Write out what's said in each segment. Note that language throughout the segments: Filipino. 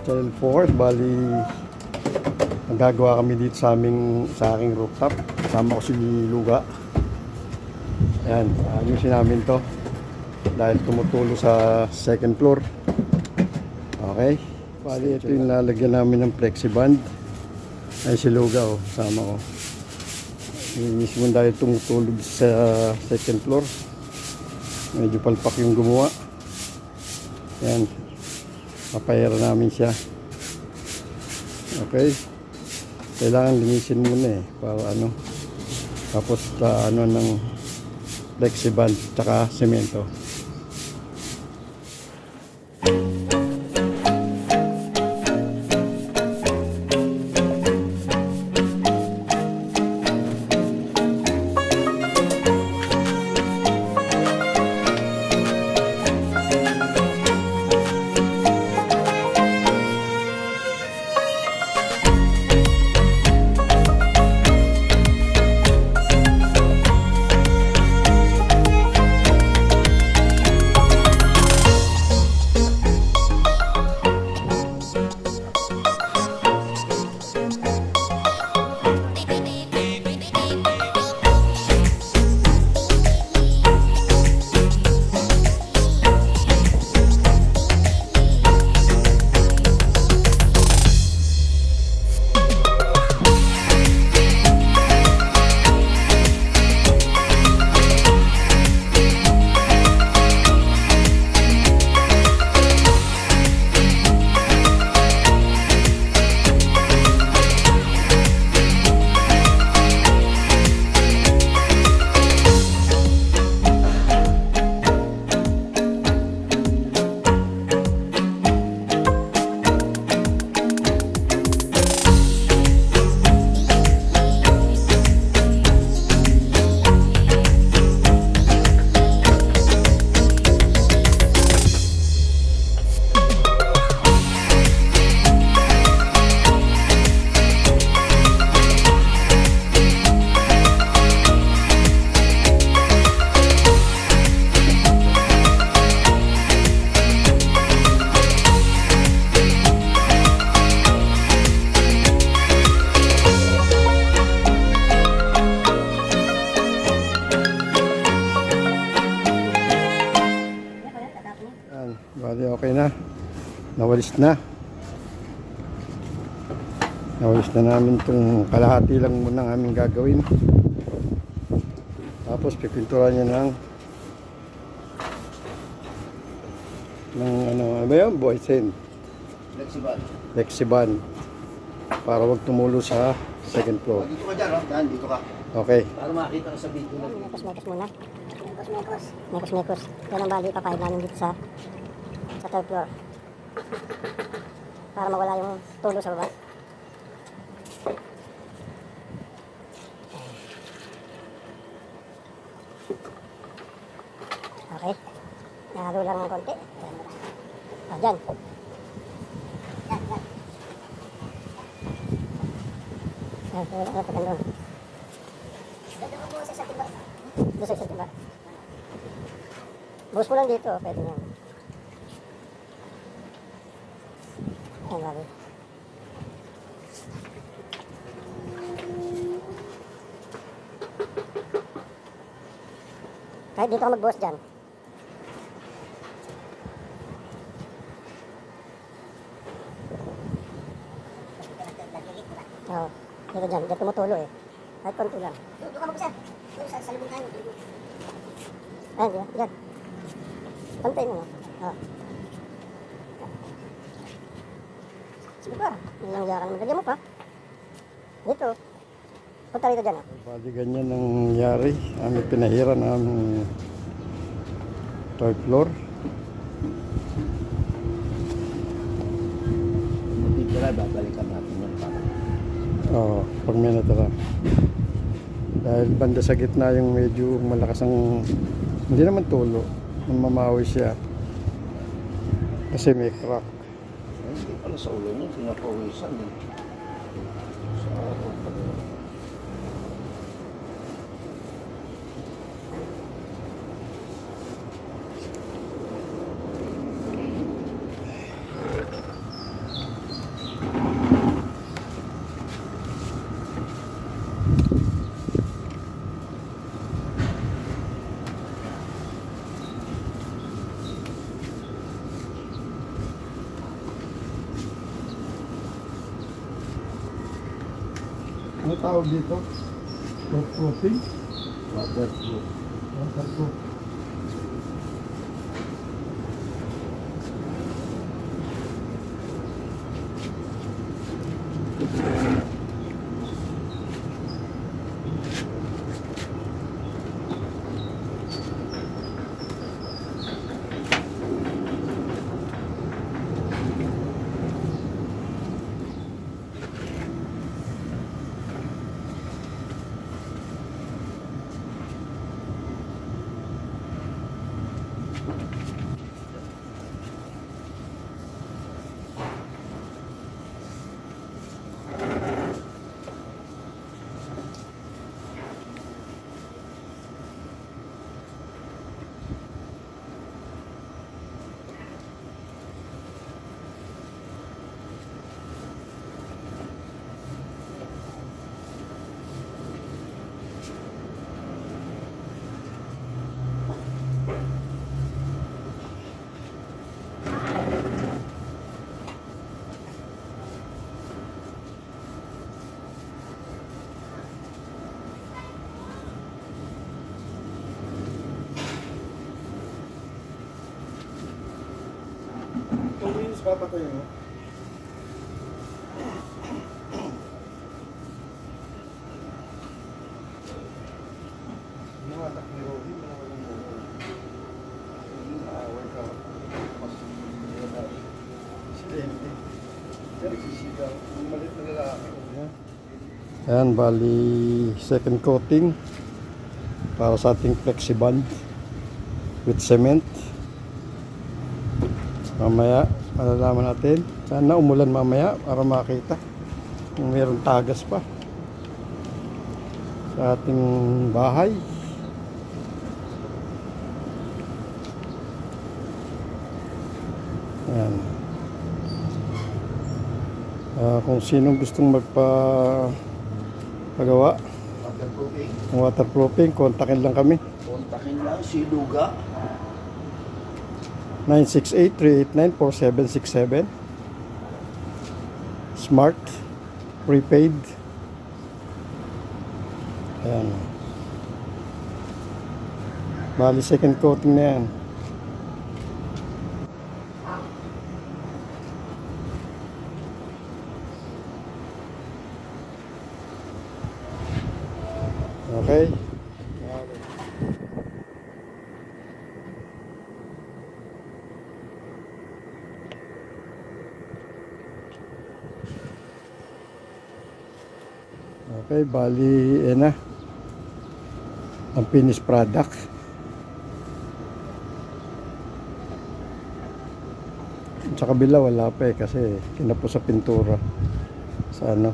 Channel 4, bali nagagawa kami dito sa aking rooftop. Kasama ko si Luga. Ayan, ayusin namin to dahil tumutulo sa second floor. Okay, bali ito yung lalagyan namin ng flexiband. Ay si Luga, oh, kasama ko. Mismo dahil tumutulog sa second floor, medyo palpak yung gumawa. Ayan, papahira namin siya. Okay, kailangan linisin muna para ano, tapos ano ng flexiband tsaka semento. Bali okay na. Nawalis na namin itong kalahati lang muna ang aming gagawin. Tapos pipinturan niya ng ano ba yun? Boysen Flexiband para wag tumulo sa second floor. Dito ka dyan, Dan, dito ka. Okay. Para makita ka sa video na. Mekos muna. Mekos. Yan ang bali papahid namin dito sa third floor. Para mawala yung tulo sa baba. Okay. Nahalo lang ng konti. Dyan. Doon sa timba. Buhos mo lang dito, pwede yan. Ayan, bago. Kahit dito ka magbuhos dyan. Oo, dito dyan, dito tumutulo eh. Kahit konti lang. Doon ka mag-isa. Doon sa salubungan. Ayan, dyan. Pantay mo. Oo. Sige pa. Ilang yakan mo. Lagyan mo pa. Dito. Punta rito dyan. Bali ganyan ang nangyari. Aming pinahiran ang third floor. Dito na, babalikan natin yung para. Oo, pag may natara. Dahil banda sa gitna yung medyo malakas ang, hindi naman tulo, mamawi siya. Kasi may crack. Hindi pala sa ulo niya, pinapawisan eh. Sa Ano tawag dito? Waterproofing? Waterproof. Waterproof. Kung linis papatayin mo. Mga anak ni Roddy, mga walang buhay. Away ka. Mas nila. Si Kente. Pero sisigaw. Yung malit na lalaki. Ayan, bali second coating para sa ating flexiband with cement. Mamaya, malalaman natin. Sana umulan mamaya para makita kung mayroong tagas pa sa ating bahay. Ayan. Kung sinong gustong magpagawa Waterproofing. ng waterproofing, kontakin lang kami. Kontakin lang si Luga. 968-389-4767. Smart prepaid. Ayan. Bali second coating na yan. Okay. Okay, bali na ang finished product. Sa kabila wala pa kasi kinapos sa pintura sa ano.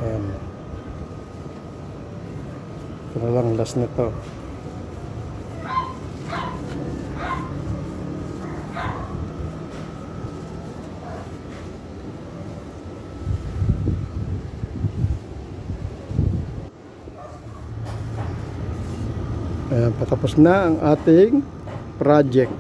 Ayan. Ito na lang last na to. Ayan, patapos na ang ating project.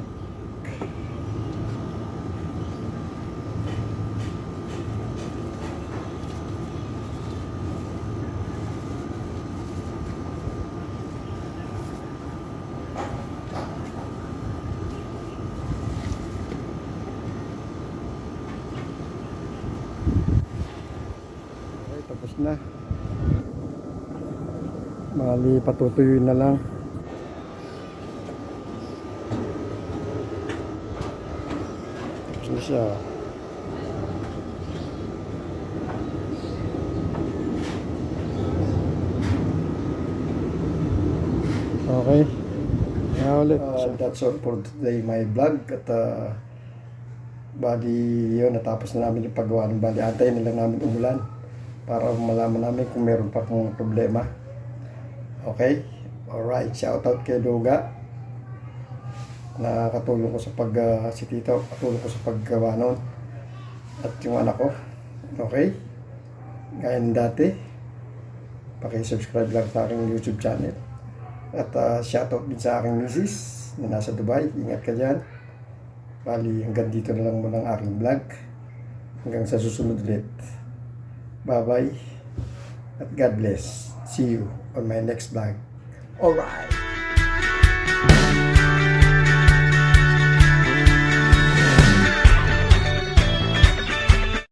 Okay, tapos na. Bali, patutuyuin na lang. Tapos na siya. Okay. Kaya ulit. That's all for today, my vlog. At bali yun, natapos na namin yung paggawa ng bali. Antayin na lang namin umulan para malaman namin kung meron pa kung problema. Okay? Alright. Shoutout kay Luga. Nakatulong ko sa si Tito, katulong ko sa paggawa nun. At yung anak ko. Okay? Gaya ng dati. Paki-subscribe lang sa aking YouTube channel. At shoutout din sa aking misis na nasa Dubai. Ingat ka dyan. Bali, hanggang dito na lang muna ang aking vlog. Hanggang sa susunod ulit. Bye-bye. At God bless. See you on my next vlog. Alright.